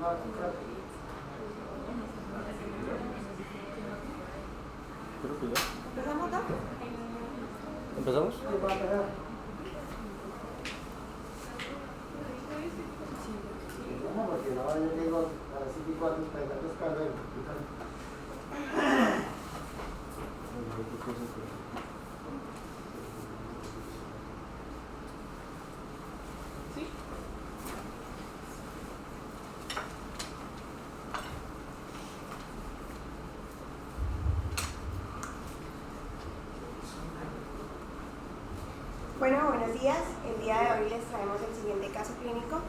Creo que ya. ¿Empezamos, no? ¿Empezamos? Porque no, yo digo, a las 5 y 4 para que los carguen. ¿Sí? Bueno, buenos días. El día de hoy les traemos el siguiente caso clínico.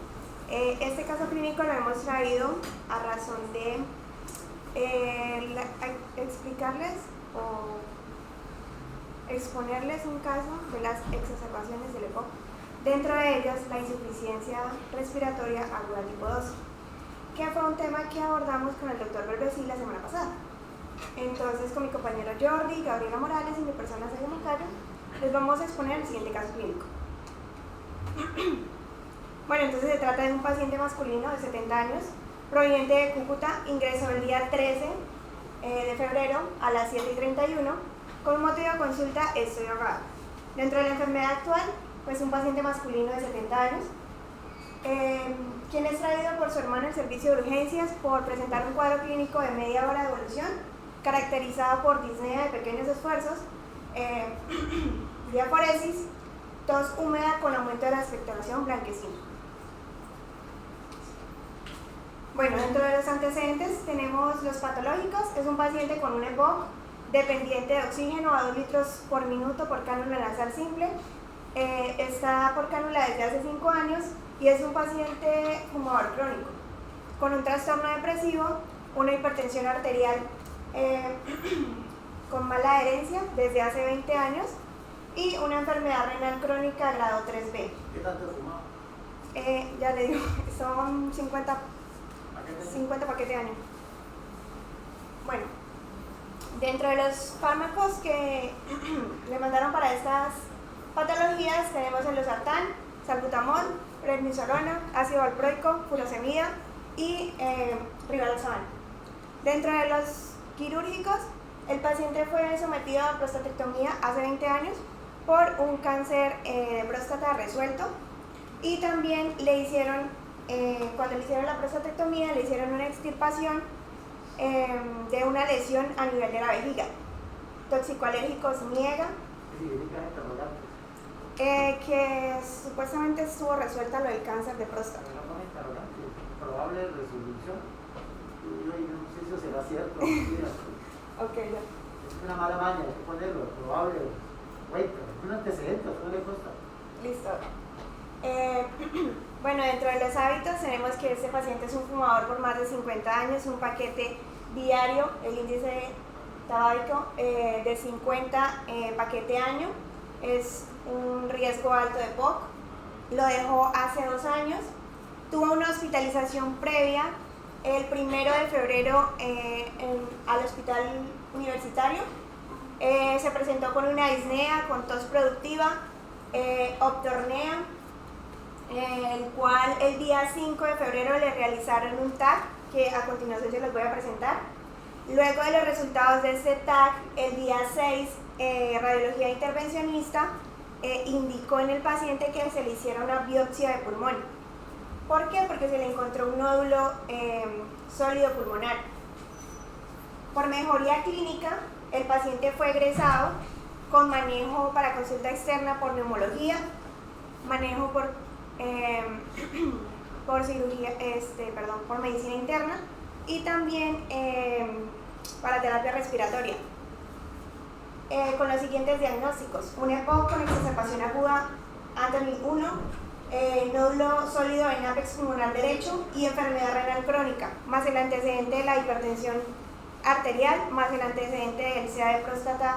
Este caso clínico lo hemos traído a razón de explicarles o exponerles un caso de las exacerbaciones del EPOC. Dentro de ellas, la insuficiencia respiratoria aguda tipo 2, que fue un tema que abordamos con el doctor Berbesí la semana pasada. Entonces, con mi compañero Jordi, Gabriela Morales y mi persona Sergio Moncayo, les vamos a exponer el siguiente caso clínico. Bueno, entonces se trata de un paciente masculino de 70 años, proveniente de Cúcuta, ingresó el día 13 de febrero a las 7:31, con motivo de consulta estoy ahogado. Dentro de la enfermedad actual, pues un paciente masculino de 70 años, quien es traído por su hermano al servicio de urgencias por presentar un cuadro clínico de media hora de evolución, caracterizado por disnea de pequeños esfuerzos, diaforesis, tos húmeda con aumento de la expectoración blanquecina. Bueno, dentro de los antecedentes tenemos los patológicos. Es un paciente con un EPOC dependiente de oxígeno a 2 litros por minuto por cánula nasal simple. Está por cánula desde hace 5 años y es un paciente fumador crónico, con un trastorno depresivo, una hipertensión arterial con mala adherencia desde hace 20 años y una enfermedad renal crónica grado 3B. ¿Qué tanto fumado? Ya le digo, son 50 paquetes de año. Bueno, dentro de los fármacos que le mandaron para estas patologías tenemos el losartán, salbutamol, prednisolona, ácido valproico, furosemida y rivaroxaban. Dentro de los quirúrgicos, el paciente fue sometido a prostatectomía hace 20 años por un cáncer de próstata resuelto y también le hicieron, cuando le hicieron la prostatectomía, le hicieron una extirpación de una lesión a nivel de la vejiga. Toxicoalérgicos niega que supuestamente estuvo resuelta lo del cáncer de próstata. Probable resolución. Yo no sé si eso será cierto. Ok, ya. Es una mala maña, hay que ponerlo, probable. Wait, un antecedente, no le cuesta. Listo. Bueno, dentro de los hábitos tenemos que este paciente es un fumador por más de 50 años, un paquete diario, el índice tabáquico de 50 paquete año, es un riesgo alto de POC, lo dejó hace 2 años, tuvo una hospitalización previa el 1 de febrero al hospital universitario, se presentó con una disnea, con tos productiva, optornea, el cual el día 5 de febrero le realizaron un TAC, que a continuación se los voy a presentar. Luego de los resultados de este TAC, el día 6, radiología intervencionista indicó en el paciente que se le hiciera una biopsia de pulmón. ¿Por qué? Porque se le encontró un nódulo sólido pulmonar. Por mejoría clínica, el paciente fue egresado con manejo para consulta externa por neumología, manejo por cirugía, por medicina interna y también para terapia respiratoria. Con los siguientes diagnósticos: un EPOC con exacerbación aguda Anthony 1, nódulo sólido en ápex pulmonar derecho y enfermedad renal crónica, más el antecedente de la hipertensión arterial, más el antecedente del CA de próstata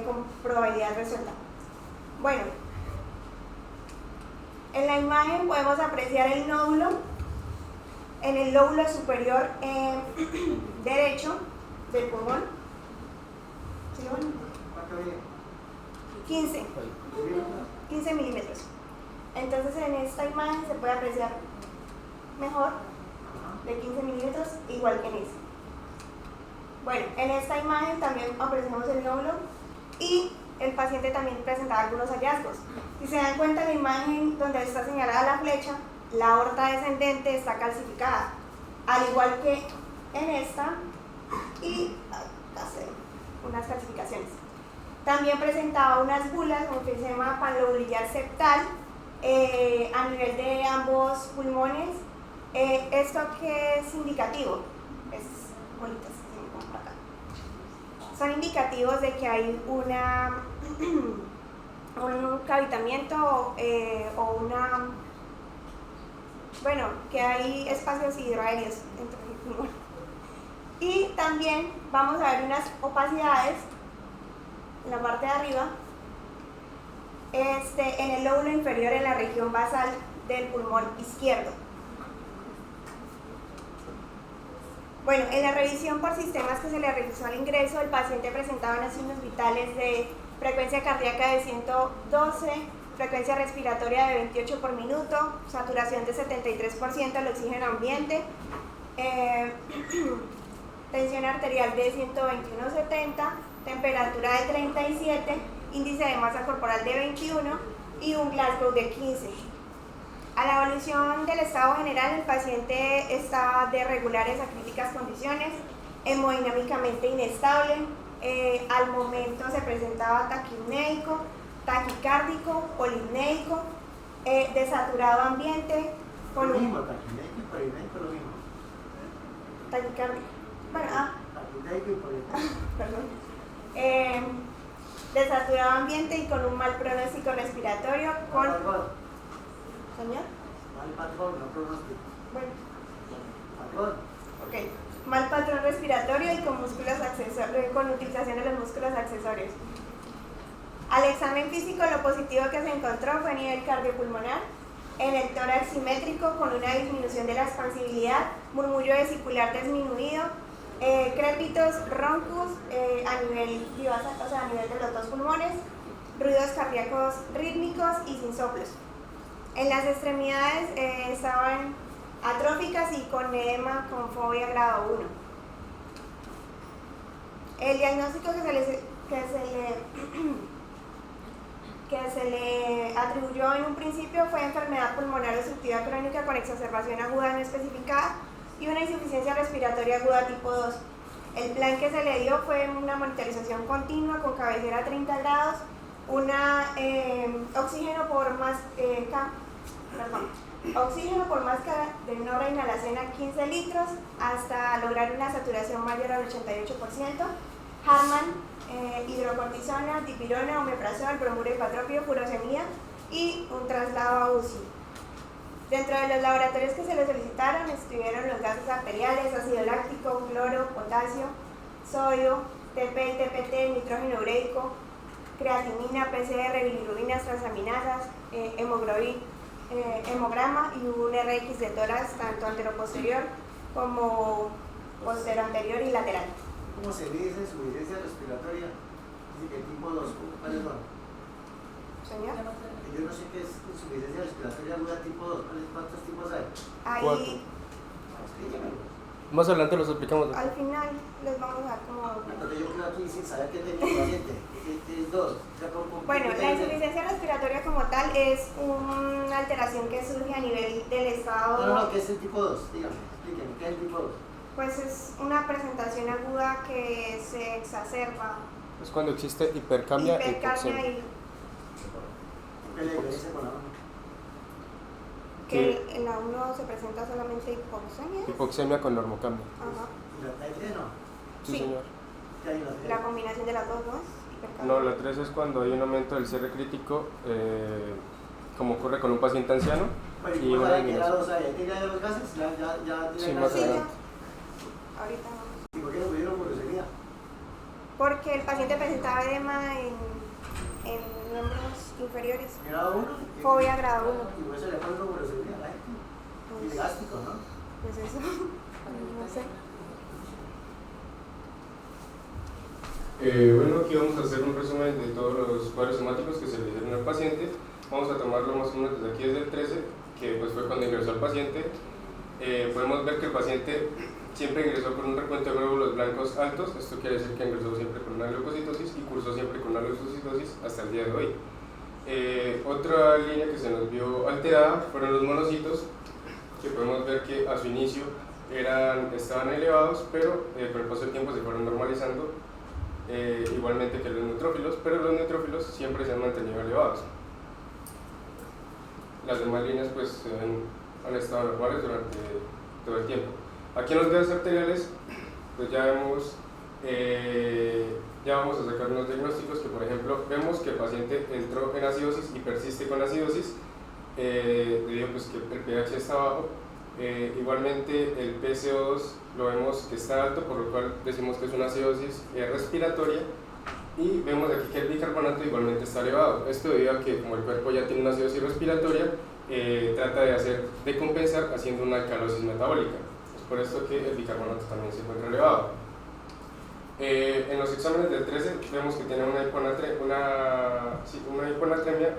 con probabilidad resuelta. Bueno, en la imagen podemos apreciar el nódulo en el lóbulo superior derecho del pulmón. ¿Sí lo ven? 15 milímetros. Entonces en esta imagen se puede apreciar mejor de 15 milímetros, igual que en esta. Bueno, en esta imagen también apreciamos el nódulo y el paciente también presentaba algunos hallazgos. Si se dan cuenta en la imagen donde está señalada la flecha, la aorta descendente está calcificada, al igual que en esta, y hace unas calcificaciones. También presentaba unas bulas, un enfisema panlobulillar septal a nivel de ambos pulmones. ¿Esto qué es indicativo? Es bolitas, como acá. Son indicativos de que hay un cavitamiento o que hay espacios hidroaéreos dentro del pulmón. Y también vamos a ver unas opacidades en la parte de arriba, en el lóbulo inferior, en la región basal del pulmón izquierdo. Bueno, en la revisión por sistemas que se le realizó al ingreso, el paciente presentaba unos signos vitales de frecuencia cardíaca de 112, frecuencia respiratoria de 28 por minuto, saturación de 73% del oxígeno ambiente, tensión arterial de 121/70, temperatura de 37, índice de masa corporal de 21 y un Glasgow de 15. A la evolución del estado general, el paciente estaba de regulares a críticas condiciones, hemodinámicamente inestable, al momento se presentaba taquipnéico, taquicárdico, polipnéico, desaturado ambiente, con lo mismo, taquipnéico y polipnéico lo mismo. Taquicárdico. Bueno, taquipnéico y polipnéico. Perdón. Desaturado ambiente y con un mal pronóstico respiratorio, con... ¿Señor? Mal patrón, no pronóstico. Bueno. Patrón. Ok. Mal patrón respiratorio y con músculos accesorios, con utilización de los músculos accesorios. Al examen físico, lo positivo que se encontró fue a nivel cardiopulmonar, en el tórax simétrico con una disminución de la expansibilidad, murmullo vesicular disminuido, crépitos roncus a nivel divasal, o sea, a nivel de los dos pulmones, ruidos cardíacos rítmicos y sin soplos. En las extremidades estaban atróficas y con edema con fobia grado 1. El diagnóstico que se le atribuyó en un principio fue enfermedad pulmonar obstructiva crónica con exacerbación aguda no especificada y una insuficiencia respiratoria aguda tipo 2. El plan que se le dio fue una monitorización continua con cabecera a 30 grados, oxígeno por máscara de no reinhalación a 15 litros hasta lograr una saturación mayor al 88%, Harman, hidrocortisona, dipirona, omeprazol, bromuro hipatrópico, furosemida y un traslado a UCI. Dentro de los laboratorios que se le solicitaron estuvieron los gases arteriales, ácido láctico, cloro, potasio, sodio, TP y TPT, nitrógeno ureico, creatinina, PCR, bilirubinas, transaminasas, hemograma y un RX de tórax tanto anteroposterior como posterior y lateral. ¿Cómo se mide esa insuficiencia respiratoria? Dice que tipo 2, ¿cuáles son? Señor. Yo no sé qué es insuficiencia respiratoria aguda tipo 2, ¿cuántos tipos hay? Ahí. Más adelante los explicamos. Al final les vamos a dar como... Entonces yo quedo aquí sin saber qué tenía el paciente. ¿Qué es 2? Bueno, la insuficiencia respiratoria como tal es una alteración que surge a nivel del estado... No, ¿qué es el tipo 2? Dígame, explíqueme, ¿qué es el tipo 2? Pues es una presentación aguda que se exacerba. Es cuando existe hipercamia y hipoxemia. ¿Qué le diferencia con la 1? Que en la 1 se presenta solamente hipoxemia. Hipoxemia con normocambio. Ajá. ¿Y la 3 no? Sí, señor. ¿Qué hay en la 3? La combinación de las dos, ¿no? Hipercamia. No, la 3 es cuando hay un aumento del cierre crítico, como ocurre con un paciente anciano. Bueno, Y una ¿sabe que la disminución. 2 hay? ¿Tiene ya los gases? ¿Ya Sí, tiene más Sí, adelante. ya. Ahorita vamos. ¿Y por qué no pudieron furosemia? Porque el paciente presentaba edema en miembros inferiores. ¿Grado 1? Fobia grado 1. Y por eso le ponen furosemia a la gente. Y de gástrico, ¿no? Pues eso, no sé. Bueno, aquí vamos a hacer un resumen de todos los cuadros somáticos que se le dieron al paciente. Vamos a tomarlo más o menos desde aquí, desde el 13, que pues fue cuando ingresó al paciente. podemos ver que el paciente siempre ingresó con un recuento de glóbulos blancos altos, esto quiere decir que ingresó siempre con una leucocitosis y cursó siempre con una leucocitosis hasta el día de hoy. Otra línea que se nos vio alterada fueron los monocitos, que podemos ver que a su inicio estaban elevados, pero con el paso del tiempo se fueron normalizando, igualmente que los neutrófilos, pero los neutrófilos siempre se han mantenido elevados. Las demás líneas pues han estado normales durante todo el tiempo. Aquí en los gases arteriales pues ya vamos a sacar unos diagnósticos que, por ejemplo, vemos que el paciente entró en acidosis y persiste con acidosis debido pues que el pH está bajo. Igualmente el PCO2 lo vemos que está alto, por lo cual decimos que es una acidosis respiratoria, y vemos aquí que el bicarbonato igualmente está elevado. Esto debido a que como el cuerpo ya tiene una acidosis respiratoria, trata de compensar haciendo una alcalosis metabólica. Es por esto que el bicarbonato también se encuentra elevado. En los exámenes del 13 vemos que tiene una hiponatremia,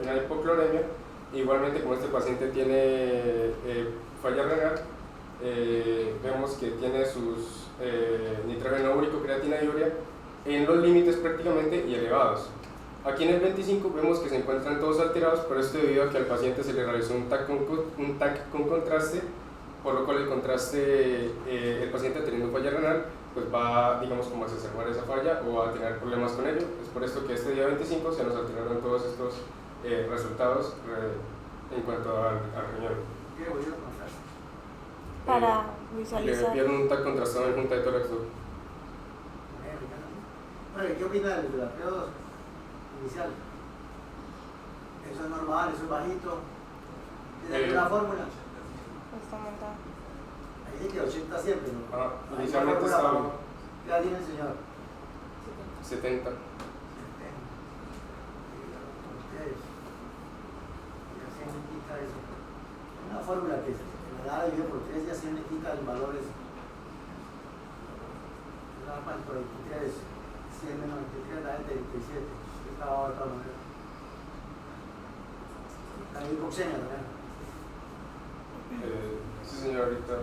una hipocloremia. Igualmente, como este paciente tiene falla renal, vemos que tiene sus nitrógeno úrico, creatina y urea en los límites prácticamente y elevados. Aquí en el 25 vemos que se encuentran todos alterados, pero esto debido a que al paciente se le realizó un TAC con contraste, por lo cual el contraste, el paciente teniendo falla renal, pues va, digamos, como a exacerbar esa falla o a tener problemas con ello. Es por esto que este día 25 se nos alteraron todos estos resultados en cuanto al riñón. ¿Qué voy a contar? Para visualizar. Vieron un TAC contrastado en junta de tórax. Bueno, ¿qué opina del PO2 inicial? ¿Eso es normal? ¿Eso es bajito? ¿Tiene alguna fórmula? Ahí dice que 80 siempre, ¿no? Inicialmente estaba... ¿Qué edad tiene el señor? 70. Una fórmula que la edad dividido por 3 ya se me quita los valores. La por 23, 100 menos 23 da 37. Estaba de todas maneras. La hipoxemia también. Sí, señor, ahorita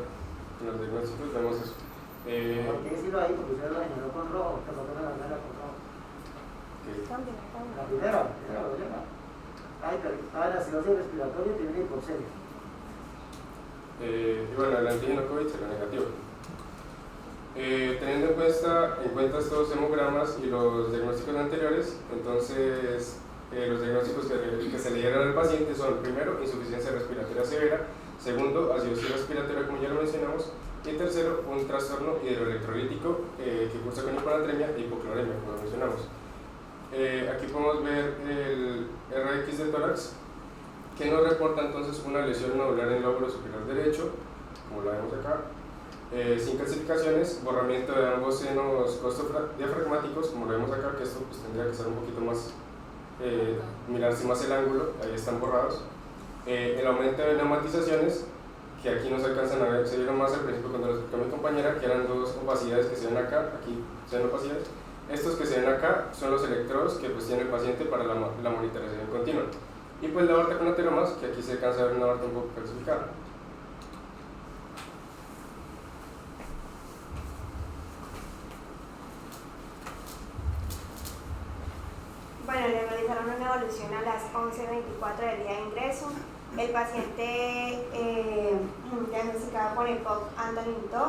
en los diagnósticos vemos eso. ¿Por qué decirlo ahí? Porque usted lo señaló con rojo, que pasó la bandera con rojo. La primera, lo llama. Ay, pero estaba la acidosis respiratoria y tiene hipoxemia. Y bueno, el antígeno COVID será negativo. Teniendo en cuenta estos hemogramas y los diagnósticos anteriores, entonces los diagnósticos que se le dieron al paciente son: primero, insuficiencia respiratoria severa; segundo, acidosis respiratoria, como ya lo mencionamos; y tercero, un trastorno hidroelectrolítico que cursa con hiponatremia e hipocloremia, como lo mencionamos. Aquí podemos ver el RX de tórax, que nos reporta entonces una lesión nodular en el lóbulo superior derecho, como la vemos acá, sin calcificaciones, borramiento de ambos senos costodiafragmáticos, como lo vemos acá, que esto pues tendría que ser un poquito más, mirarse más el ángulo, ahí están borrados. El aumento de neumatizaciones, que aquí no se alcanzan a ver, se vieron más al principio cuando lo explicó mi compañera, que eran dos opacidades que se ven acá, aquí se ven opacidades. Estos que se ven acá son los electrodos que pues tiene el paciente para la monitorización continua. Y pues la aorta con ateromas, que aquí se alcanza a ver una aorta un poco calcificada. Bueno, le realizaron una evolución a las 11:24 del día de ingreso. El paciente diagnosticado con EPOC Antonin 2.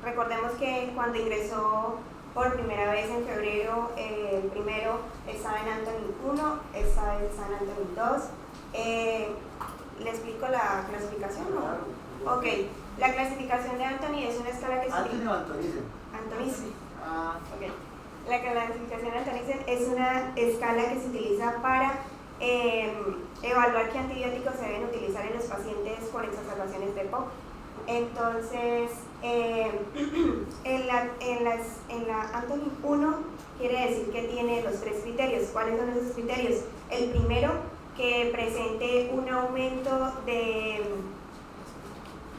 Recordemos que cuando ingresó por primera vez en febrero, el primero estaba en Antonin 1, esta vez está en Antonin 2. ¿Le explico la clasificación? ¿No? Ok, la clasificación de Antonin es una escala que se ¿Antonin o Antonicen? Antonicen. Ah, ok. La clasificación de Antonicen es una escala que se utiliza para evaluar qué antibióticos se deben utilizar en los pacientes con exacerbaciones de EPOC. Entonces, en la Antonin 1 quiere decir que tiene los 3 criterios. ¿Cuáles son esos criterios? El primero, que presente un aumento no,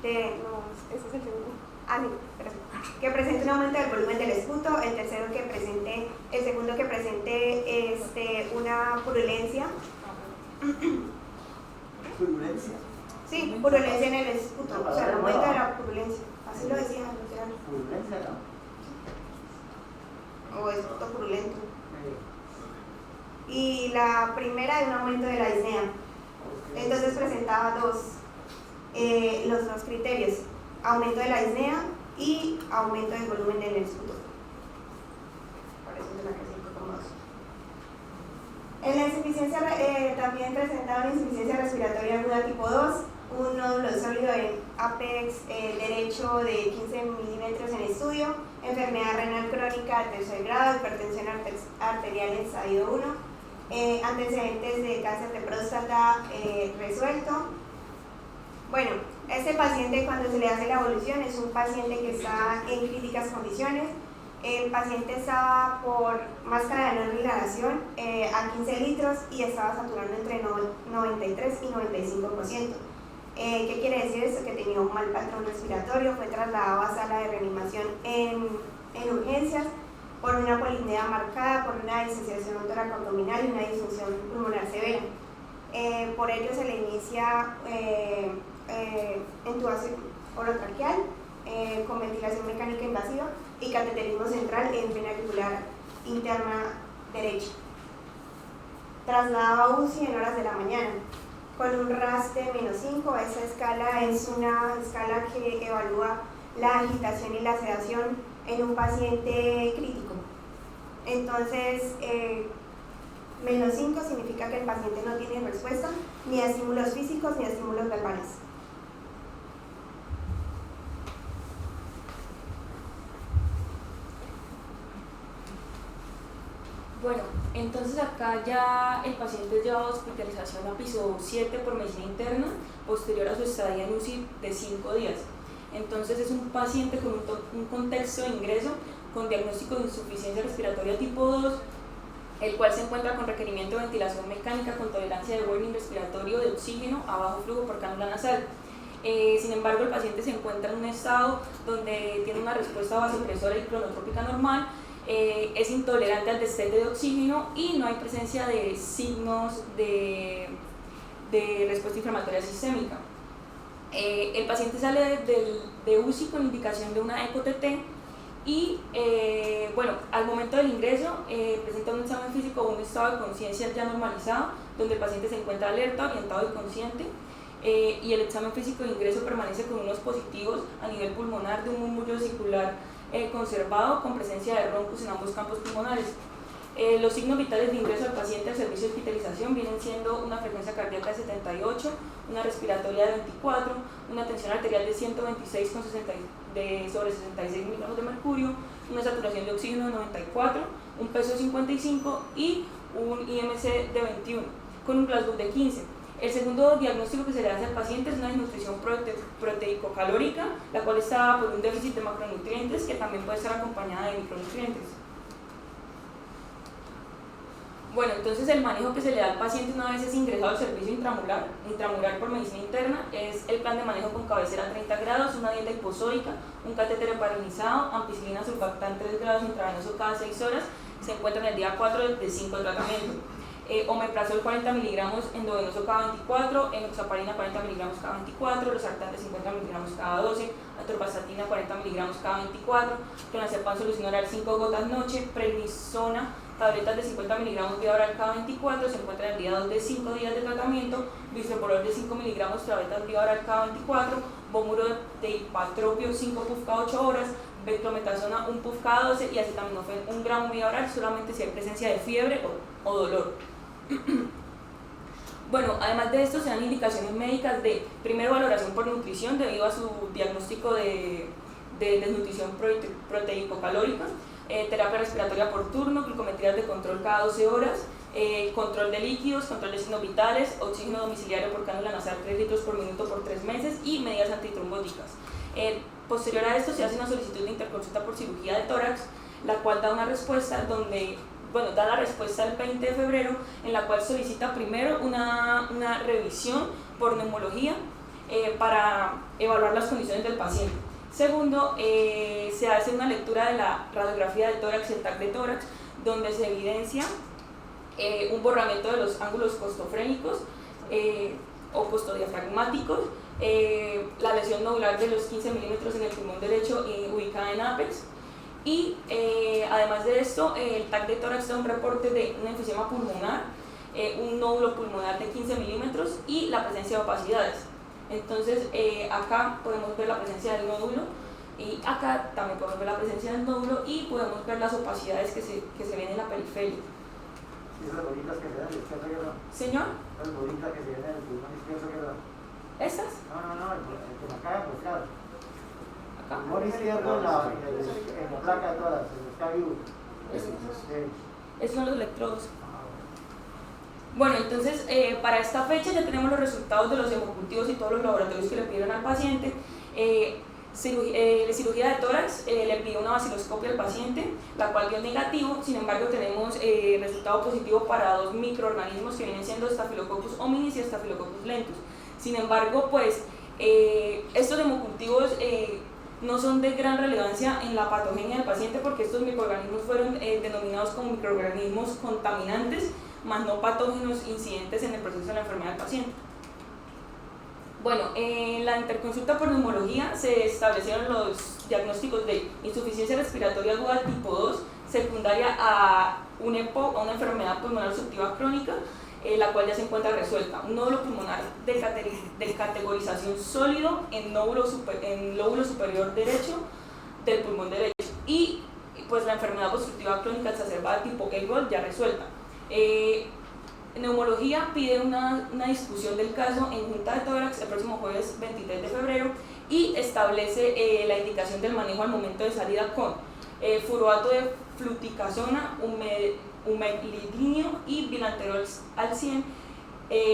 ese es el segundo. Que presente un aumento del volumen del esputo. El segundo que presente una purulencia. ¿Purulencia? Sí, purulencia en el esputo, o sea, el aumento de la purulencia. o esputo purulento. Y la primera de un aumento de la disnea. Entonces presentaba los dos criterios: aumento de la disnea y aumento del volumen del esputo. Por eso es la que 5,2. En la insuficiencia también presentaba una insuficiencia respiratoria aguda tipo 2, un nódulo sólido en apex derecho de 15 milímetros en estudio, enfermedad renal crónica de tercer grado, hipertensión arterial en estadio 1, antecedentes de cáncer de próstata resuelto. Bueno, este paciente, cuando se le hace la evolución, es un paciente que está en críticas condiciones. El paciente estaba por máscara de no inhalación a 15 litros y estaba saturando entre 93 y 95%. ¿Qué quiere decir esto? Que tenía un mal patrón respiratorio, fue trasladado a sala de reanimación en urgencias por una polipnea marcada, por una disociación toracoabdominal y una disfunción pulmonar severa. Por ello se le inicia intubación orotraqueal con ventilación mecánica invasiva y cateterismo central en vena auricular interna derecha. Trasladado a UCI en horas de la mañana con un RAS de -5. Esa escala es una escala que evalúa la agitación y la sedación en un paciente crítico. Entonces, -5 significa que el paciente no tiene respuesta ni a estímulos físicos ni a estímulos verbales. Bueno, entonces acá ya el paciente es llevado a hospitalización a piso 7 por medicina interna, posterior a su estadía en UCI de 5 días. Entonces es un paciente con un contexto de ingreso con diagnóstico de insuficiencia respiratoria tipo 2, el cual se encuentra con requerimiento de ventilación mecánica con tolerancia de warning respiratorio de oxígeno a bajo flujo por cánula nasal. Sin embargo, el paciente se encuentra en un estado donde tiene una respuesta vasopresora y cronotrópica normal, es intolerante al destete de oxígeno y no hay presencia de signos de respuesta inflamatoria sistémica. El paciente sale de UCI con indicación de una ECO-TT y bueno, al momento del ingreso presenta un examen físico o un estado de conciencia ya normalizado, donde el paciente se encuentra alerta, orientado y consciente, y el examen físico de ingreso permanece con unos positivos a nivel pulmonar de un murmullo circular conservado con presencia de roncos en ambos campos pulmonares. Los signos vitales de ingreso del paciente al servicio de hospitalización vienen siendo una frecuencia cardíaca de 78, una respiratoria de 24, una tensión arterial de 126 sobre 66 miligramos de mercurio, una saturación de oxígeno de 94, un peso de 55 y un IMC de 21, con un Glasgow de 15. El segundo diagnóstico que se le hace al paciente es una desnutrición proteico-calórica, la cual está por un déficit de macronutrientes que también puede estar acompañada de micronutrientes. Bueno, entonces el manejo que se le da al paciente una vez es ingresado al servicio intramural por medicina interna es el plan de manejo con cabecera a 30 grados, una dieta hiposódica, un catéter heparinizado, ampicilina sulfactán 3 grados intravenoso cada 6 horas, se encuentra en el día 4 de 5 de tratamiento. Omeprazol 40 miligramos endovenoso cada 24, enoxaparina 40 miligramos cada 24, losartán de 50 miligramos cada 12, atorvastatina 40 miligramos cada 24, clonazepam solución oral 5 gotas noche, prednisona tabletas de 50 miligramos vía oral cada 24, se encuentra en el día 2 de 5 días de tratamiento, bisoprolol de 5 miligramos tabletas vía oral cada 24, bómuro de hipatropio 5 puff cada 8 horas, beclometasona 1 puff cada 12 y acetaminofén 1 gramo vía oral solamente si hay presencia de fiebre o dolor. Bueno, además de esto se dan indicaciones médicas de primero valoración por nutrición debido a su diagnóstico de desnutrición proteico-calórica, terapia respiratoria por turno, glucometrías de control cada 12 horas, control de líquidos, control de signos vitales, oxígeno domiciliario por cánula nasal 3 litros por minuto por 3 meses y medidas antitrombóticas. Posterior a esto se hace una solicitud de interconsulta por cirugía de tórax, la cual da una respuesta da la respuesta el 20 de febrero, en la cual solicita primero una revisión por neumología para evaluar las condiciones del paciente. Segundo, se hace una lectura de la radiografía de tórax y el TAC de tórax, donde se evidencia un borramiento de los ángulos costofrénicos o costodiafragmáticos, la lesión nodular de los 15 milímetros en el pulmón derecho ubicada en apex, Y además de esto, el TAC de tórax da un reporte de un enfisema pulmonar, un nódulo pulmonar de 15 milímetros y la presencia de opacidades. Entonces acá podemos ver la presencia del nódulo y acá también podemos ver la presencia del nódulo y podemos ver las opacidades que se ven en la periferia. ¿Y esas bolitas que se ven en el izquierdo que no? Señor, Las bolitas que se ven en el pulmón izquierdo que no. ¿estas? No, el que me acaba de mostrar. Acá. El pulmón izquierdo en la placa de tórax, en el cabio. Esos son los electrodos. Bueno, entonces para esta fecha ya tenemos los resultados de los hemocultivos y todos los laboratorios que le pidieron al paciente. Cirugía de tórax, le pidió una vaciloscopia al paciente, la cual dio negativo. Sin embargo, tenemos resultado positivo para 2 microorganismos que vienen siendo Staphylococcus hominis y Staphylococcus lentus. Sin embargo, pues estos hemocultivos no son de gran relevancia en la patogenia del paciente, porque estos microorganismos fueron denominados como microorganismos contaminantes, más no patógenos incidentes en el proceso de la enfermedad del paciente. Bueno, en la interconsulta por neumología se establecieron los diagnósticos de insuficiencia respiratoria aguda tipo 2, secundaria a un EPOC, a una enfermedad pulmonar obstructiva crónica, la cual ya se encuentra resuelta. Un nódulo pulmonar de categorización sólido en lóbulo superior derecho del pulmón derecho. Y pues la enfermedad obstructiva crónica exacerbada tipo EGOL ya resuelta. Neumología pide una discusión del caso en junta de tórax el próximo jueves 23 de febrero y establece la indicación del manejo al momento de salida con furoato de fluticasona, umeglidinio y bilanterol al 100,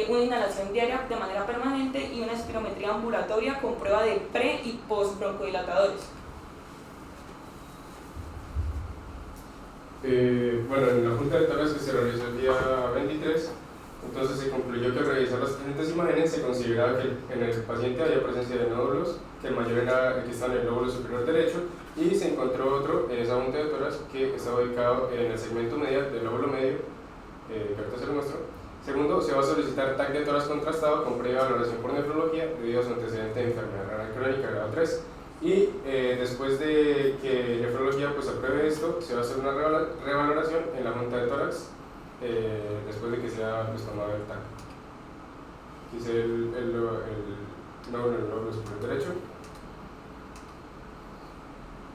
una inhalación diaria de manera permanente y una espirometría ambulatoria con prueba de pre y post broncodilatadores. Bueno, en la junta de tórax que se realizó el día 23, entonces se concluyó que al revisar las presentes imágenes se consideraba que en el paciente había presencia de nódulos, que el mayor era el que está en el lóbulo superior derecho, y se encontró otro en esa junta de tórax que está ubicado en el segmento medial del lóbulo medio, que ahorita se lo muestro. Segundo, se va a solicitar TAC de tórax contrastado con previa valoración por nefrología debido a su antecedente de enfermedad renal crónica grado 3. Y después de que nefrología pues apruebe esto, se va a hacer una revaloración en la junta de tórax después de que sea pues, tomado el TAC. Aquí es el lóbulo superior derecho.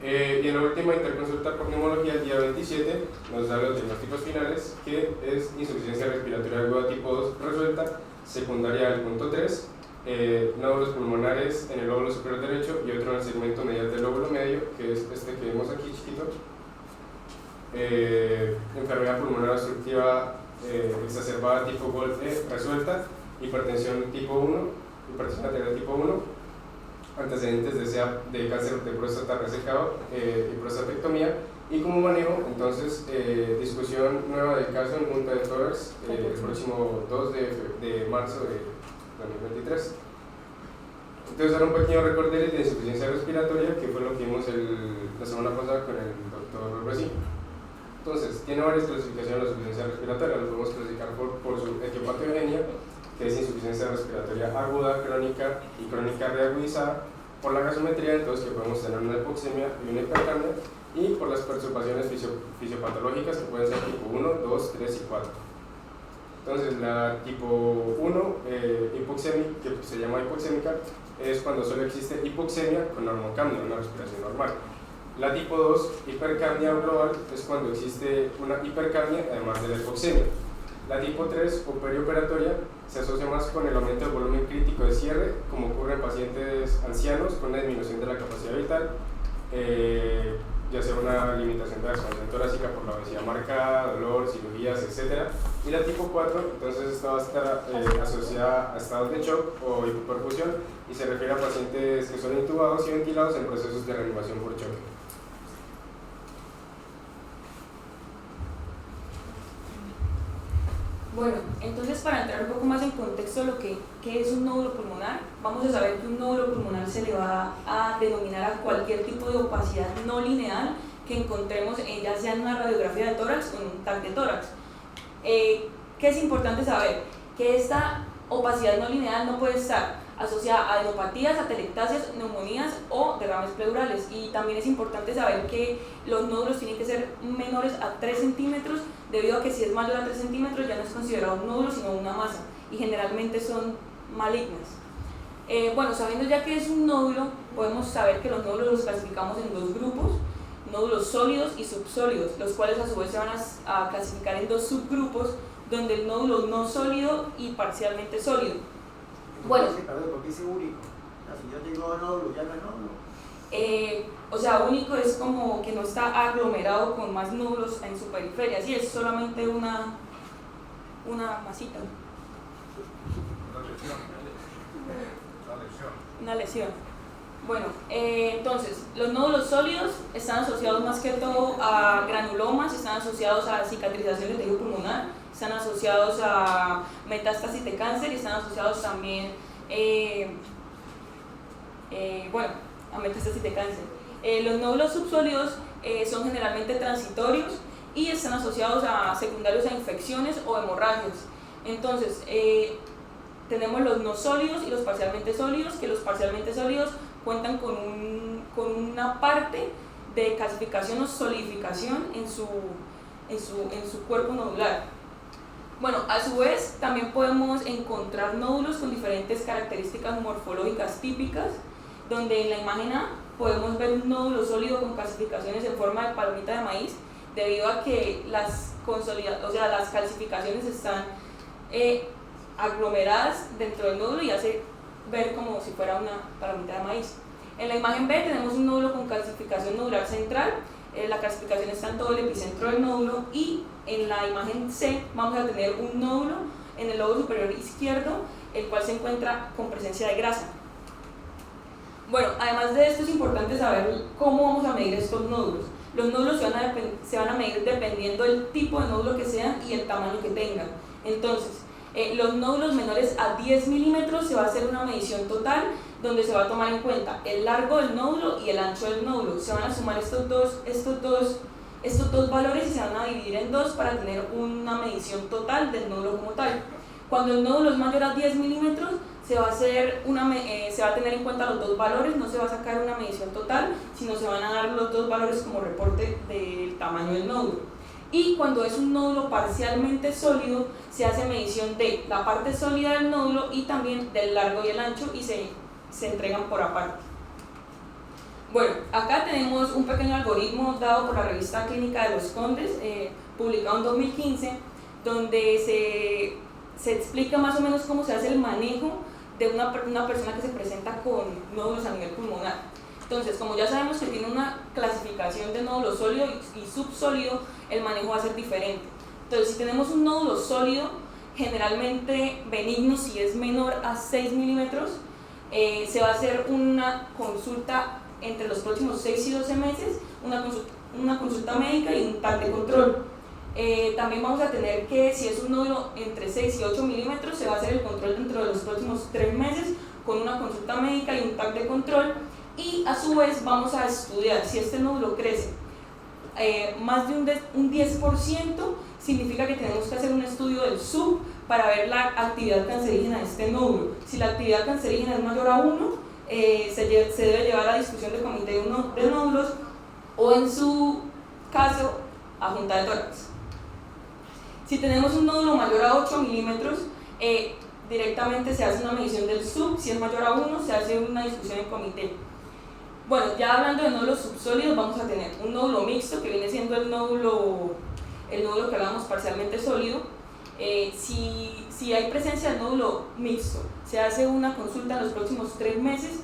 Y en la última interconsulta por neumología, el día 27, nos da los diagnósticos finales, que es insuficiencia respiratoria aguda tipo 2 resuelta, secundaria al punto 3, nódulos pulmonares en el lóbulo superior derecho y otro en el segmento medial del lóbulo medio, que es este que vemos aquí chiquito. Enfermedad pulmonar obstructiva exacerbada tipo GOLE resuelta, hipertensión tipo 1, hipertensión arterial tipo 1, antecedentes de cáncer de próstata resecado y prostatectomía. Y como manejo, entonces, discusión nueva del caso en junta de tórax el próximo 2 de marzo de 2023. Entonces, ahora un pequeño recorder de insuficiencia respiratoria, que fue lo que vimos la semana pasada con el doctor Rossi. Entonces, tiene varias clasificaciones de la insuficiencia respiratoria, lo podemos clasificar por su etiopatogenia, que es insuficiencia respiratoria aguda, crónica y crónica reagudizada, por la gasometría, entonces que podemos tener una hipoxemia y una hipercapnia, y por las perturbaciones fisiopatológicas que pueden ser tipo 1, 2, 3 y 4. Entonces la tipo 1, hipoxemia, que se llama hipoxémica, es cuando solo existe hipoxemia con normocapnia, una respiración normal. La tipo 2, hipercapnia global, es cuando existe una hipercapnia además de la hipoxemia. La tipo 3, o perioperatoria, se asocia más con el aumento del volumen crítico de cierre, como ocurre en pacientes ancianos con una disminución de la capacidad vital, ya sea una limitación de la expansión torácica por la obesidad marcada, dolor, cirugías, etc. Y la tipo 4, entonces esta va a estar asociada a estados de shock o hipoperfusión y se refiere a pacientes que son intubados y ventilados en procesos de reanimación por choque. Bueno, entonces para entrar un poco más en contexto lo que es un nódulo pulmonar, vamos a saber que un nódulo pulmonar se le va a denominar a cualquier tipo de opacidad no lineal que encontremos ya sea en una radiografía de tórax o en un TAC de tórax. ¿Qué es importante saber? Que esta opacidad no lineal no puede estar asociada a adenopatías, atelectasias, neumonías o derrames pleurales. Y también es importante saber que los nódulos tienen que ser menores a 3 centímetros, debido a que si es mayor a 3 centímetros ya no es considerado un nódulo sino una masa, y generalmente son malignas. Bueno, sabiendo ya que es un nódulo, podemos saber que los nódulos los clasificamos en dos grupos: nódulos sólidos y subsólidos, los cuales a su vez se van a clasificar en dos subgrupos, donde el nódulo no sólido y parcialmente sólido. Bueno, ¿por qué dice único? Si yo tengo nódulo, ya no es nódulo. O sea, único es como que no está aglomerado con más nódulos en su periferia, sí, es solamente una masita. Una lesión. Bueno, entonces, los nódulos sólidos están asociados más que todo a granulomas, están asociados a cicatrización de tejido pulmonar, están asociados a metástasis de cáncer y están asociados también a metástasis de cáncer. Los nódulos subsólidos son generalmente transitorios y están asociados a secundarios a infecciones o hemorragias. Entonces, tenemos los no sólidos y los parcialmente sólidos, que los parcialmente sólidos cuentan con una parte de calcificación o solidificación en su cuerpo nodular. Bueno, a su vez también podemos encontrar nódulos con diferentes características morfológicas típicas, donde en la imagen A podemos ver un nódulo sólido con calcificaciones en forma de palomita de maíz, debido a que las calcificaciones están aglomeradas dentro del nódulo y hace ver como si fuera una palomita de maíz. En la imagen B tenemos un nódulo con calcificación nodular central, la calcificación está en todo el epicentro del nódulo, y en la imagen C vamos a tener un nódulo en el lobo superior izquierdo, el cual se encuentra con presencia de grasa. Bueno, además de esto es importante saber cómo vamos a medir estos nódulos. Los nódulos se van a medir dependiendo del tipo de nódulo que sean y el tamaño que tengan. Entonces, los nódulos menores a 10 milímetros se va a hacer una medición total, donde se va a tomar en cuenta el largo del nódulo y el ancho del nódulo. Se van a sumar estos dos valores y se van a dividir en dos para tener una medición total del nódulo como tal. Cuando el nódulo es mayor a 10 milímetros, se va a tener en cuenta los dos valores, no se va a sacar una medición total, sino se van a dar los dos valores como reporte del tamaño del nódulo. Y cuando es un nódulo parcialmente sólido, se hace medición de la parte sólida del nódulo y también del largo y el ancho, y se entregan por aparte. Bueno, acá tenemos un pequeño algoritmo dado por la revista Clínica de los Condes, publicado en 2015, donde se explica más o menos cómo se hace el manejo de una persona que se presenta con nódulos a nivel pulmonar. Entonces, como ya sabemos que tiene una clasificación de nódulo sólido y subsólido, el manejo va a ser diferente. Entonces, si tenemos un nódulo sólido, generalmente benigno, si es menor a 6 milímetros, se va a hacer una consulta entre los próximos 6 y 12 meses, una consulta médica y un TAC de control. También vamos a tener que, si es un nódulo entre 6 y 8 milímetros, se va a hacer el control dentro de los próximos 3 meses con una consulta médica y un TAC de control. Y a su vez vamos a estudiar si este nódulo crece más de un 10%, significa que tenemos que hacer un estudio del SUB para ver la actividad cancerígena de este nódulo. Si la actividad cancerígena es mayor a 1, se debe llevar a discusión del comité de nódulos, o en su caso a junta de tórax. Si tenemos un nódulo mayor a 8 milímetros, directamente se hace una medición del SUB. Si es mayor a 1, se hace una discusión en comité. Bueno, ya hablando de nódulos subsólidos, vamos a tener un nódulo mixto, que viene siendo el nódulo que hablamos parcialmente sólido. Si hay presencia del nódulo mixto, se hace una consulta en los próximos 3 meses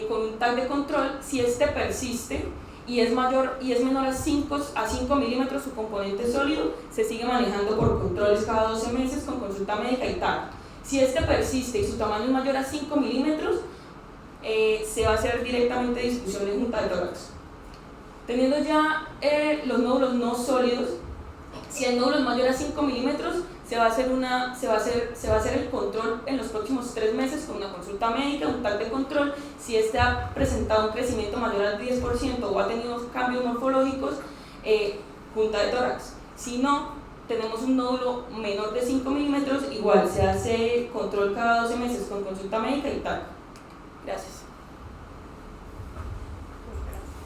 con un TAC de control. Si este persiste y es menor a 5 milímetros su componente sólido, se sigue manejando por controles cada 12 meses con consulta médica y TAC. Si este persiste y su tamaño es mayor a 5 milímetros, se va a hacer directamente discusión en junta de tórax. Teniendo ya los nódulos no sólidos, si el nódulo es mayor a 5 milímetros, se va a hacer el control en los próximos 3 meses con una consulta médica, un TAC de control. Si este ha presentado un crecimiento mayor al 10% o ha tenido cambios morfológicos, junta de tórax. Si no, tenemos un nódulo menor de 5 milímetros, igual se hace control cada 12 meses con consulta médica y tal. Gracias.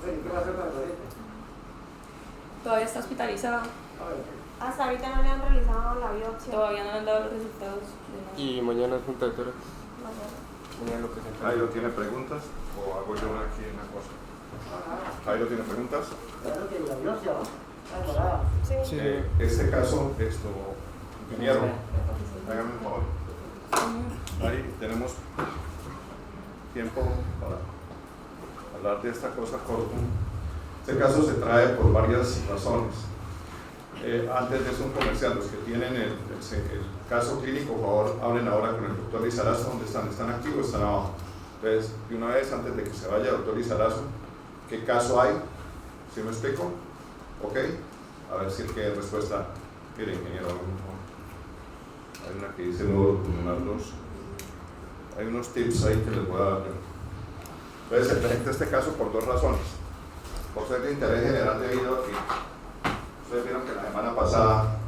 ¿Qué va a hacer para el paciente? Todavía está hospitalizado. Hasta ahorita no le han realizado la biopsia. Todavía no le han dado los resultados de nada. Y mañana es junta de tórax. Mañana lo presentan. ¿Jairo tiene preguntas o hago yo aquí una cosa? ¿Jairo tiene preguntas? Claro que la biopsia, ¿no? Está demorada. Sí. Este caso, ingeniero, hágame un favor. Ahí tenemos tiempo para hablar de esta cosa corta. Este caso se trae por varias razones. Antes de eso, un comercial, los que tienen el caso clínico, por favor, hablen ahora con el doctor Lizarazo. ¿Dónde están? ¿Están aquí o están abajo? Entonces, de una vez, antes de que se vaya el doctor Lizarazo, ¿qué caso hay? ¿Sí me explico? ¿Ok? A ver si es que hay respuesta. Mire, ingeniero, hay una que dice nódulo pulmonar 2. Hay unos tips ahí que les voy a dar. Entonces, se presenta este caso por dos razones. Por ser de interés general debido a que ustedes vieron que la semana pasada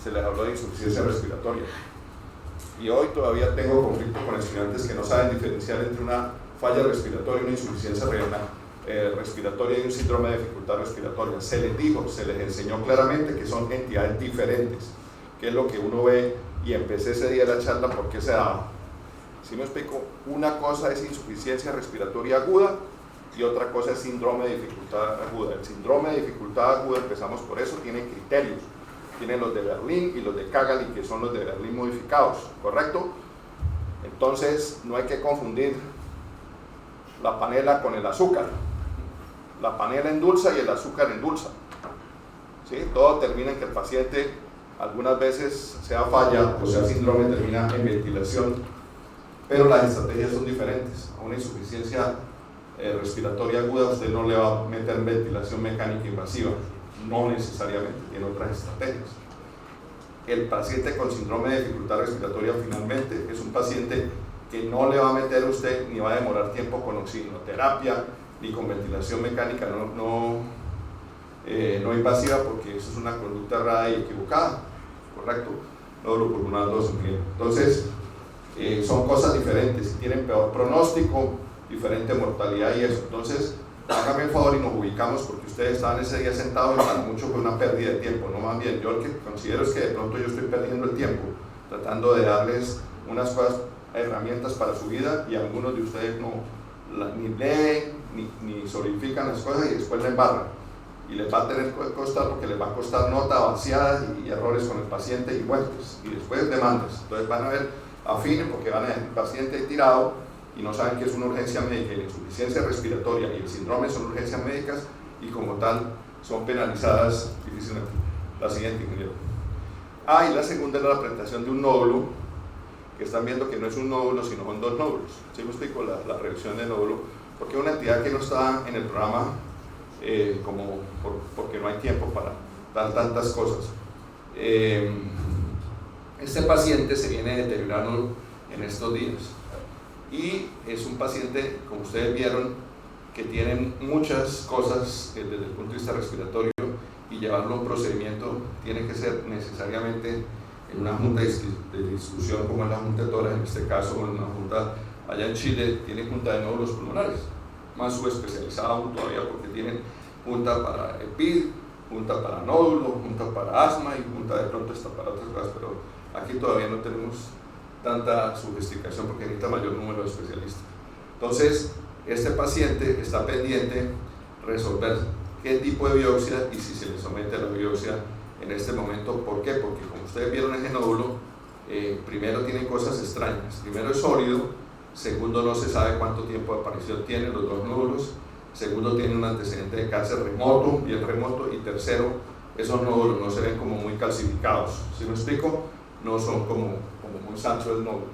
se les habló de insuficiencia respiratoria y hoy todavía tengo conflicto con estudiantes que no saben diferenciar entre una falla respiratoria y una insuficiencia respiratoria y un síndrome de dificultad respiratoria. Se les dijo, se les enseñó claramente que son entidades diferentes, que es lo que uno ve, y empecé ese día la charla porque se daba. Si me explico, una cosa es insuficiencia respiratoria aguda y otra cosa es síndrome de dificultad aguda. El síndrome de dificultad aguda, empezamos por eso, tiene criterios. Tienen los de Berlín y los de Cagali, que son los de Berlín modificados, ¿correcto? Entonces, no hay que confundir la panela con el azúcar. La panela endulza y el azúcar endulza. ¿Sí? Todo termina en que el paciente, algunas veces, sea falla o sea síndrome, termina en ventilación, pero las estrategias son diferentes. A una insuficiencia respiratoria aguda, usted no le va a meter ventilación mecánica invasiva, no necesariamente, tiene otras estrategias. El paciente con síndrome de dificultad respiratoria finalmente es un paciente que no le va a meter usted ni va a demorar tiempo con oxigenoterapia ni con ventilación mecánica no invasiva, porque eso es una conducta errada y equivocada, ¿correcto? Nódulo pulmonar 2 Entonces, son cosas diferentes, tienen peor pronóstico, diferente mortalidad y eso. Entonces, hágame el favor y nos ubicamos, porque ustedes estaban ese día sentados y para mucho fue una pérdida de tiempo, no más bien. Yo lo que considero es que de pronto yo estoy perdiendo el tiempo tratando de darles unas cosas, herramientas para su vida, y algunos de ustedes ni leen ni solidifican las cosas y después la embarran, y les va a tener que costar, porque les va a costar nota vaciadas y errores con el paciente y vueltas, y después demandas. Entonces van a ver, afinen, porque van a ver el paciente tirado y no saben que es una urgencia médica, y la insuficiencia respiratoria y el síndrome son urgencias médicas y como tal son penalizadas difícilmente. La siguiente, ingeniero. Y la segunda es la presentación de un nódulo, que están viendo que no es un nódulo, sino son dos nódulos. ¿Sí me explico? La reducción de nódulo, porque es una entidad que no está en el programa porque no hay tiempo para dar tantas cosas. Este paciente se viene deteriorando en estos días. Y es un paciente, como ustedes vieron, que tiene muchas cosas desde el punto de vista respiratorio, y llevarlo a un procedimiento tiene que ser necesariamente en una junta de discusión como es la Junta de Tórax, en este caso, en una junta allá en Chile, tienen junta de nódulos pulmonares, más subespecializada aún todavía, porque tienen junta para EPID, junta para nódulo, junta para asma y junta de pronto hasta para otras cosas, pero aquí todavía no tenemos tanta sofisticación porque necesita mayor número de especialistas. Entonces, este paciente está pendiente resolver qué tipo de biopsia y si se le somete a la biopsia en este momento. ¿Por qué? Porque como ustedes vieron ese nódulo, primero tiene cosas extrañas. Primero es sólido, segundo no se sabe cuánto tiempo de aparición tienen los dos nódulos, segundo tiene un antecedente de cáncer remoto, bien remoto, y tercero, esos nódulos no se ven como muy calcificados. ¿Sí me explico? No son como muy sancho el nódulo.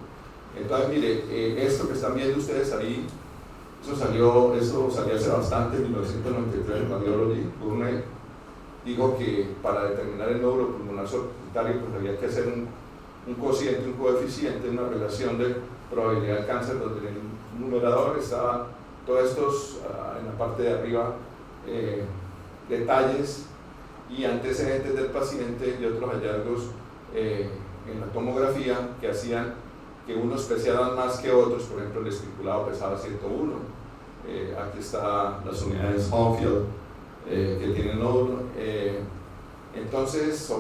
Entonces, mire, esto que están viendo ustedes ahí, eso salió hace bastante, en 1993 en Radiology. Digo que para determinar el nódulo pulmonar solitario, pues había que hacer un cociente, un coeficiente, una relación de probabilidad de cáncer, donde en el numerador estaba todos estos, en la parte de arriba, detalles, y antecedentes del paciente y otros hallazgos en la tomografía que hacían que unos pesaran más que otros. Por ejemplo, el escriculado pesaba 101. Aquí están las unidades Homefield que tienen nódulo. Entonces,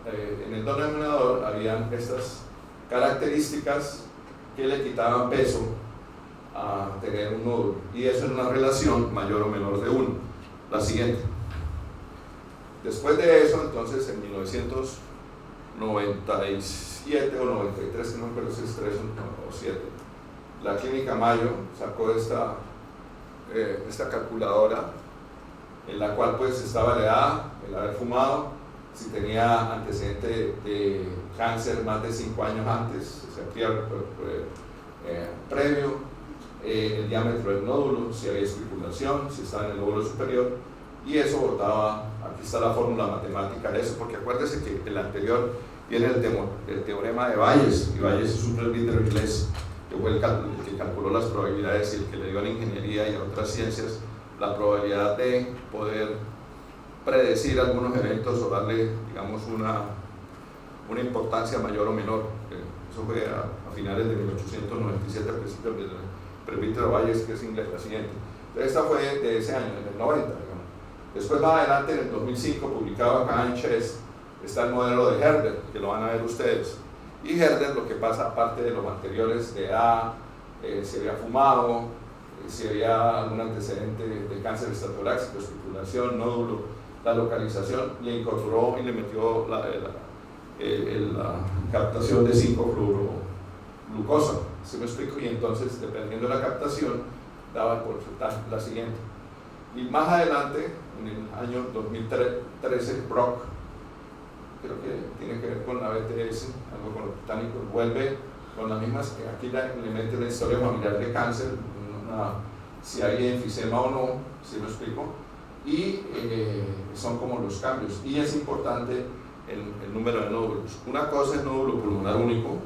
en el denominador habían estas características que le quitaban peso a tener un nódulo, y eso es una relación mayor o menor de 1. La siguiente. Después de eso, entonces, en 1997 o 93, no me acuerdo si es 3 o 7, la Clínica Mayo sacó esta calculadora, en la cual pues estaba la edad, el haber fumado, si tenía antecedente de cáncer más de 5 años antes, o sea, previo, el diámetro del nódulo, si había especulación, si estaba en el lóbulo superior, y eso botaba. Aquí está la fórmula matemática de eso, porque acuérdese que el anterior viene el teorema de Bayes, y Bayes es un presbítero inglés que fue el que calculó las probabilidades y el que le dio a la ingeniería y a otras ciencias la probabilidad de poder predecir algunos eventos o darle, digamos, una importancia mayor o menor. Eso fue a finales de 1897, a principios del presbítero Bayes, que es inglés, la siguiente. Entonces, esta fue de ese año, en el 90, digamos. Después, más adelante, en el 2005, publicado acá en Chess, está el modelo de Herder, que lo van a ver ustedes. Y Herder, lo que pasa, aparte de los anteriores de edad, si había fumado, si había algún antecedente de cáncer extratorácico, especulación, nódulo, la localización, le incorporó y le metió la captación de 5-fluoroglucosa, ¿sí me explico? Y entonces, dependiendo de la captación, daba el porcentaje, la siguiente. Y más adelante, en el año 2013, Brock, creo que tiene que ver con la BTS, algo con los británicos, vuelve con las mismas, aquí le mete la historia familiar de cáncer, si hay enfisema o no, ¿sí me explico? Y son como los cambios, y es importante el número de nódulos. Una cosa es nódulo pulmonar único,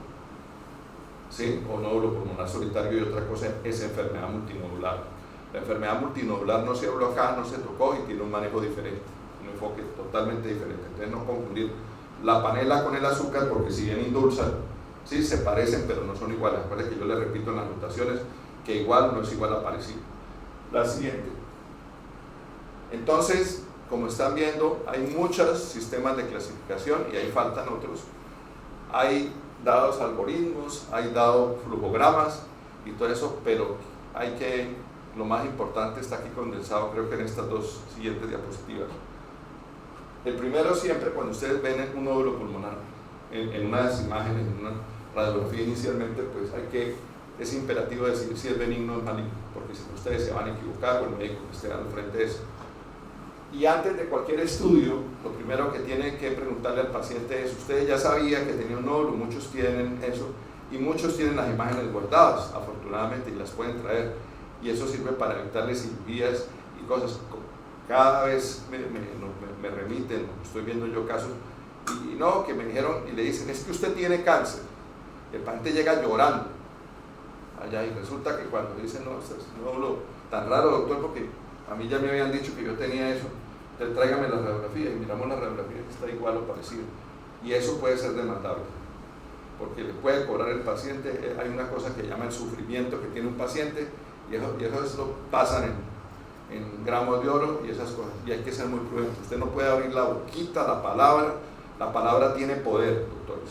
¿sí? O nódulo pulmonar solitario, y otra cosa es enfermedad multinodular. La enfermedad multinodular no se habló acá, no se tocó, y tiene un manejo diferente, un enfoque totalmente diferente. Entonces, no confundir la panela con el azúcar, porque si bien indulsan, sí, se parecen, pero no son iguales. Acuérdense que yo les repito en las anotaciones que igual no es igual a parecido. La siguiente. Entonces, como están viendo, hay muchos sistemas de clasificación y ahí faltan otros. Hay dados algoritmos, hay dados flujogramas y todo eso, pero lo más importante está aquí condensado, creo que en estas dos siguientes diapositivas. El primero, siempre cuando ustedes ven un nódulo pulmonar en unas imágenes, en una radiografía inicialmente, pues es imperativo decir si es benigno o es maligno, porque si no, ustedes se van a equivocar, o el médico que esté dando frente a eso. Y antes de cualquier estudio, lo primero que tienen que preguntarle al paciente es: ustedes ya sabían que tenía un nódulo, muchos tienen eso, y muchos tienen las imágenes guardadas, afortunadamente, y las pueden traer, y eso sirve para evitarles cirugías y cosas. Cada vez me remiten, estoy viendo yo casos, y no, que me dijeron, y le dicen: es que usted tiene cáncer. El paciente llega llorando allá, y resulta que cuando dicen: no, este es un nódulo tan raro, doctor, porque a mí ya me habían dicho que yo tenía eso, entonces tráigame la radiografía, y miramos la radiografía que está igual o parecido, y eso puede ser demandable, porque le puede cobrar el paciente. Hay una cosa que llama el sufrimiento que tiene un paciente, y eso lo pasan en gramos de oro y esas cosas, y hay que ser muy prudente. Usted no puede abrir la boquita, la palabra tiene poder, doctores,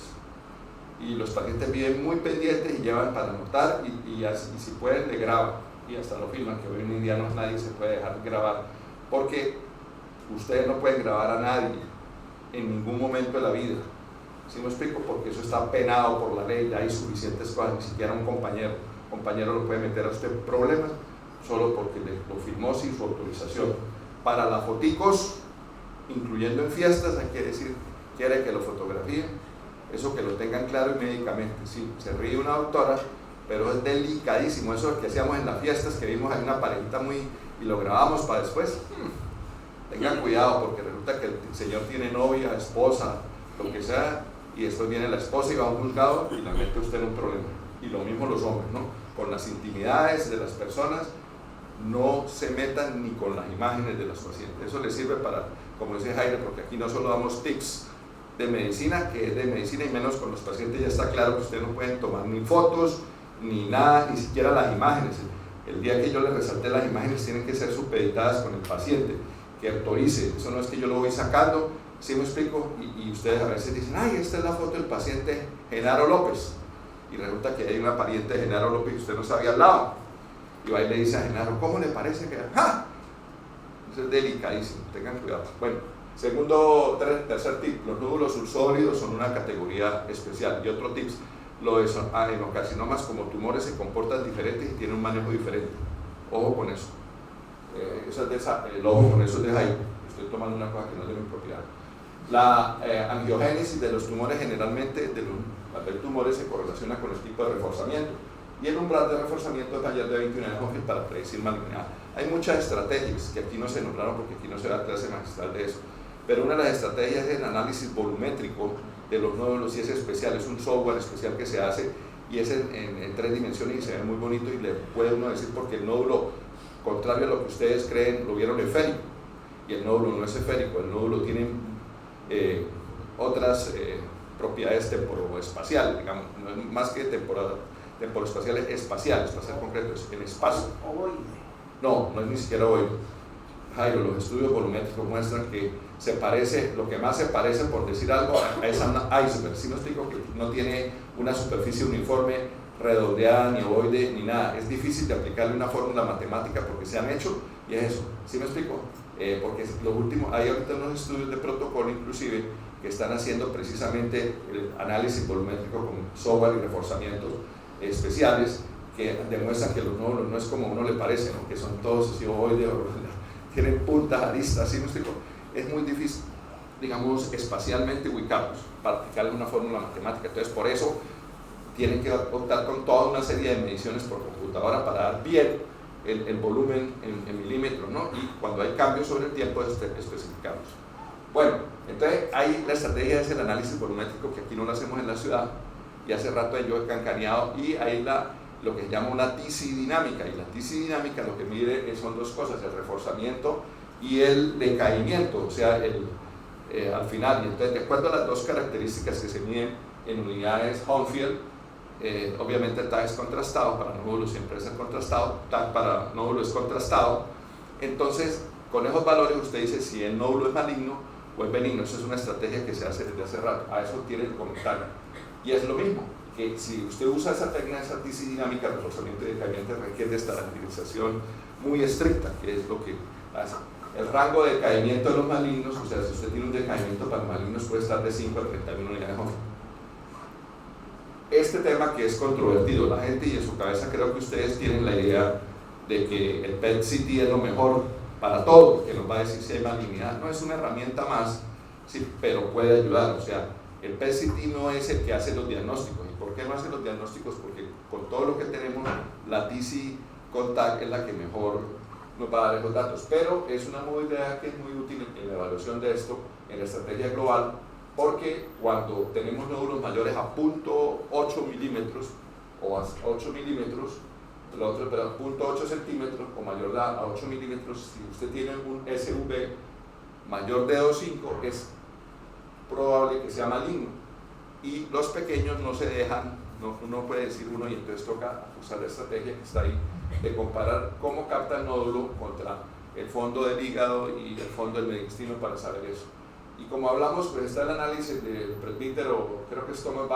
y los pacientes viven muy pendientes y llevan para anotar, y si pueden le graban y hasta lo filman, que hoy en día nadie se puede dejar grabar, porque ustedes no pueden grabar a nadie en ningún momento de la vida. ¿Sí me explico? Porque eso está penado por la ley, ya hay suficientes cosas, ni siquiera un compañero lo puede meter a usted en problemas solo porque lo firmó sin su autorización. Para las foticos, incluyendo en fiestas, hay que decir, quiere que lo fotografíen, eso que lo tengan claro, y médicamente. Sí, se ríe una doctora, pero es delicadísimo. Eso que hacíamos en las fiestas, que vimos ahí una parejita y lo grabamos para después. Tengan cuidado, porque resulta que el señor tiene novia, esposa, lo que sea, y después viene la esposa y va a un juzgado y la mete usted en un problema. Y lo mismo los hombres, ¿no? Con las intimidades de las personas, no se metan ni con las imágenes de los pacientes. Eso les sirve para como dice Jairo, porque aquí no solo damos tips de medicina, que es de medicina, y menos con los pacientes ya está claro que ustedes no pueden tomar ni fotos, ni nada, ni siquiera las imágenes. El día que yo les resalté las imágenes tienen que ser supeditadas con el paciente, que autorice, eso no es que yo lo voy sacando, ¿sí me explico? Y ustedes a veces dicen, ay, esta es la foto del paciente Genaro López, y resulta que hay una pariente de Genaro López y usted no sabía al lado, y va y le dice a Genaro, ¿cómo le parece que...? ¡Ja! Eso es delicadísimo, tengan cuidado. Bueno, tercer tip, los nódulos subsólidos son una categoría especial. Y otro tip, los adenocarcinomas como tumores se comportan diferentes y tienen un manejo diferente. Ojo con eso. El ojo con eso es de Jairo. Estoy tomando una cosa que no es de mi propiedad. La angiogénesis de los tumores generalmente, los tumores se correlaciona con el tipo de reforzamiento. Y el umbral de reforzamiento es mayor de 20 unidades Hoffield para predecir malignidad. Hay muchas estrategias que aquí no se nombraron porque aquí no se da clase magistral de eso. Pero una de las estrategias es el análisis volumétrico de los nódulos y es especial, es un software especial que se hace y es en 3 dimensiones y se ve muy bonito y le puede uno decir porque el nódulo, contrario a lo que ustedes creen, lo vieron esférico y el nódulo no es esférico, el nódulo tiene otras propiedades temporoespaciales, digamos, no es más que temporoespacial, espacial concreto, es en espacio. No, no es ni siquiera ovoide. Jairo, los estudios volumétricos muestran que se parece, lo que más se parece, por decir algo, a esa iceberg. ¿Sí me explico? Que no tiene una superficie uniforme, redondeada, ni ovoide, ni nada. Es difícil de aplicarle una fórmula matemática porque se han hecho y es eso. ¿Sí me explico? Porque los últimos, hay ahorita unos estudios de protocolo inclusive que están haciendo precisamente el análisis volumétrico con software y reforzamientos especiales que demuestran que los nódulos no es como uno le parece, ¿no? Que son todos así ovoides, tienen puntas, aristas, ¿sí me explico? Es muy difícil, digamos, espacialmente ubicarlos para aplicarle una fórmula matemática. Entonces, por eso tienen que optar con toda una serie de mediciones por computadora para dar bien el volumen en milímetros, ¿no? Y cuando hay cambios sobre el tiempo, especificarlos. Bueno, entonces ahí la estrategia es el análisis volumétrico, que aquí no lo hacemos en la ciudad, y hace rato yo he cancaneado, y ahí lo que se llama una tisi-dinámica, y la tisi-dinámica lo que mide son 2 cosas, el reforzamiento y el decaimiento, o sea, al final. Y entonces, de acuerdo a las 2 características que se miden en unidades Hoffield, obviamente el TAG es contrastado, para nódulos siempre es el contrastado, TAG para nódulo es contrastado. Entonces, con esos valores usted dice si el nódulo es maligno o es benigno. Eso es una estrategia que se hace desde hace rato, a eso tiene el comentario. Y es lo mismo, que si usted usa esa técnica, esa tisi-dinámica, reforzamiento y decaimiento, requiere de estandarización muy estricta, que es lo que hace. El rango de decaimiento de los malignos, o sea, si usted tiene un decaimiento para malignos, puede estar de 5 a 31 unidades Hoffield. Este tema que es controvertido, la gente y en su cabeza creo que ustedes tienen la idea de que el PET-CT es lo mejor para todo, que nos va a decir si hay malignidad. No, es una herramienta más, sí, pero puede ayudar. O sea, el PET-CT no es el que hace los diagnósticos. ¿Y por qué no hace los diagnósticos? Porque con todo lo que tenemos, la TC Contact es la que mejor nos va a dar esos datos. Pero es una modalidad que es muy útil en la evaluación de esto, en la estrategia global, porque cuando tenemos nódulos mayores a 0.8 milímetros o a 8 milímetros, el otro, pero 0.8 centímetros o mayor a 8 milímetros, si usted tiene un SV mayor de 2.5, es probable que sea maligno. Y los pequeños no se dejan, no puede decir uno, y entonces toca usar la estrategia que está ahí, de comparar cómo capta el nódulo contra el fondo del hígado y el fondo del mediastino para saber eso. Y como hablamos, pues está el análisis del presbítero, creo que es Thomas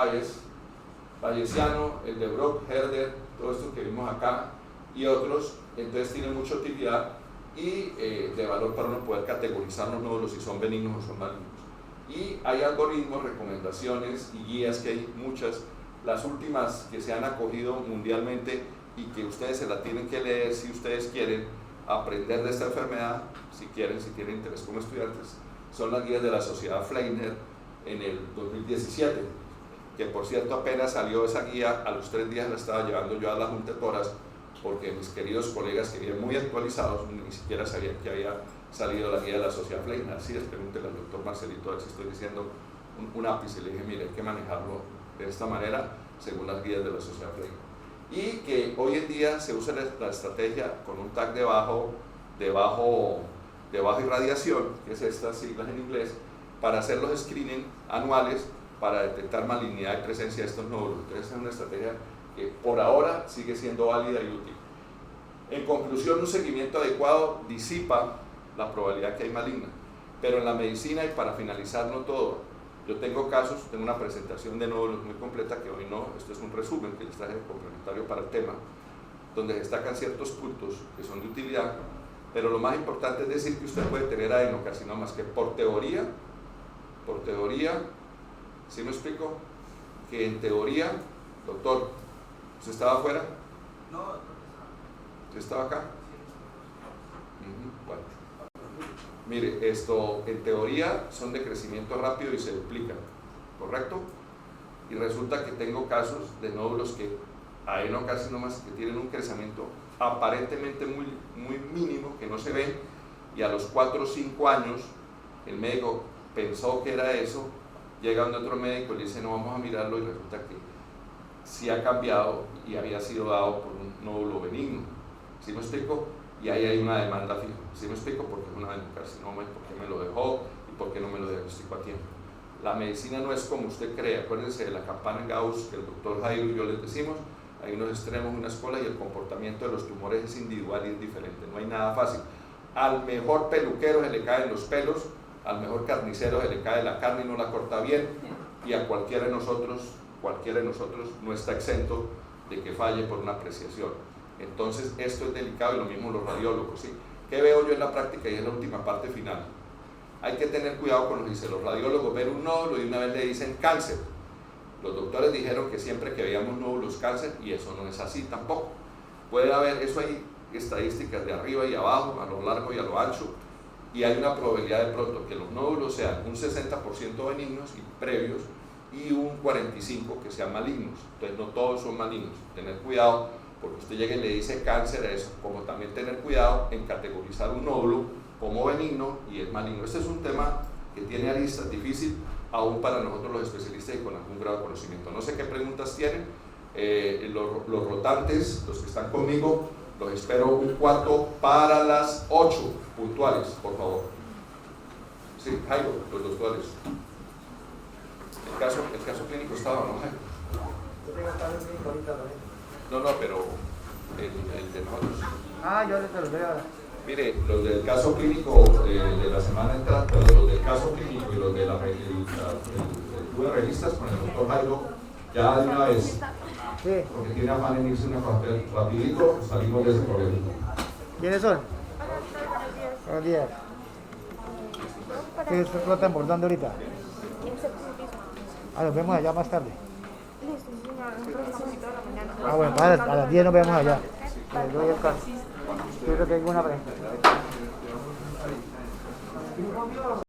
Bayesiano, el de Brock, Herder, todo esto que vimos acá, y otros. Entonces tiene mucha utilidad y de valor para uno poder categorizar los nódulos si son benignos o son malignos. Y hay algoritmos, recomendaciones y guías, que hay muchas, las últimas que se han acogido mundialmente y que ustedes se la tienen que leer si ustedes quieren aprender de esta enfermedad, si quieren, si tienen interés como estudiantes, son las guías de la Sociedad Fleiner en el 2017, que por cierto apenas salió esa guía, a los 3 días la estaba llevando yo a la Junta de Toras, porque mis queridos colegas que vienen muy actualizados ni siquiera sabían que había salido la guía de la Sociedad Fleiner. Así es, pregúntele al doctor Marcelito a ver si estoy diciendo un ápice. Le dije, mire, hay que manejarlo de esta manera según las guías de la Sociedad Fleiner. Y que hoy en día se usa la estrategia con un TAC de bajo de baja irradiación, que es estas siglas en inglés, para hacer los screening anuales para detectar malignidad y presencia de estos nódulos. Entonces es una estrategia que por ahora sigue siendo válida y útil. En conclusión, un seguimiento adecuado disipa la probabilidad que hay maligna, pero en la medicina, y para finalizar, no todo. Yo tengo casos, tengo una presentación de nódulos muy completa que hoy no, esto es un resumen que les traje complementario para el tema, donde destacan ciertos puntos que son de utilidad, pero lo más importante es decir que usted puede tener adenocarcinomas que por teoría, ¿sí me explico? Que en teoría, doctor, ¿usted estaba afuera? No, ¿Usted estaba acá? Bueno. Mire, esto en teoría son de crecimiento rápido y se duplican, ¿correcto? Y resulta que tengo casos de nódulos que adenocarcinomas que tienen un crecimiento aparentemente muy mínimo, que no se ven, y a los 4 o 5 años el médico pensó que era eso, llega donde otro médico y le dice no, vamos a mirarlo, y resulta que sí ha cambiado y había sido dado por un nódulo benigno. ¿Sí me explico? Y ahí hay una demanda fija. ¿Sí me explico? Porque es una adenocarcinoma y por qué me lo dejó y por qué no me lo diagnosticó a tiempo. La medicina no es como usted cree. Acuérdense de la campana Gauss que el doctor Jairo y yo les decimos. Hay unos extremos, una escuela, y el comportamiento de los tumores es individual y es diferente. No hay nada fácil. Al mejor peluquero se le caen los pelos, al mejor carnicero se le cae la carne y no la corta bien, y a cualquiera de nosotros no está exento de que falle por una apreciación. Entonces esto es delicado, y lo mismo los radiólogos, ¿sí? ¿Qué veo yo en la práctica? Y es la última parte final. Hay que tener cuidado con lo que dicen los radiólogos, ven un nódulo y una vez le dicen cáncer. Los doctores dijeron que siempre que veíamos nódulos cáncer, y eso no es así tampoco. Puede haber, eso hay estadísticas de arriba y abajo, a lo largo y a lo ancho, y hay una probabilidad de pronto que los nódulos sean un 60% benignos y previos, y un 45% que sean malignos. Entonces no todos son malignos. Tener cuidado, porque usted llega y le dice cáncer a eso, como también tener cuidado en categorizar un nódulo como benigno y es maligno. Este es un tema que tiene aristas difícil, aún para nosotros los especialistas y con algún grado de conocimiento. No sé qué preguntas tienen. Los rotantes, los que están conmigo, los espero un cuarto para las 8 puntuales, por favor. Sí, Jairo, los doctores. El caso clínico estaba, ¿no, Jairo? Yo tengo caso clínico ahorita también. No, pero el de nosotros. Ah, yo ahorita los veo ahora. Mire, los del caso clínico de la semana entrante, los del caso clínico y los de el revistas con el doctor Jairo, ya de una vez, Sí. porque tiene afán en irse una parte rapidito, salimos de ese problema. ¿Quiénes son? Buenos días. ¿Qué lo están abordando ahorita? Ah, nos vemos allá más tarde. Ah, bueno, a las 10 nos vemos allá. Les doy el caso. Yo creo que tengo una pregunta.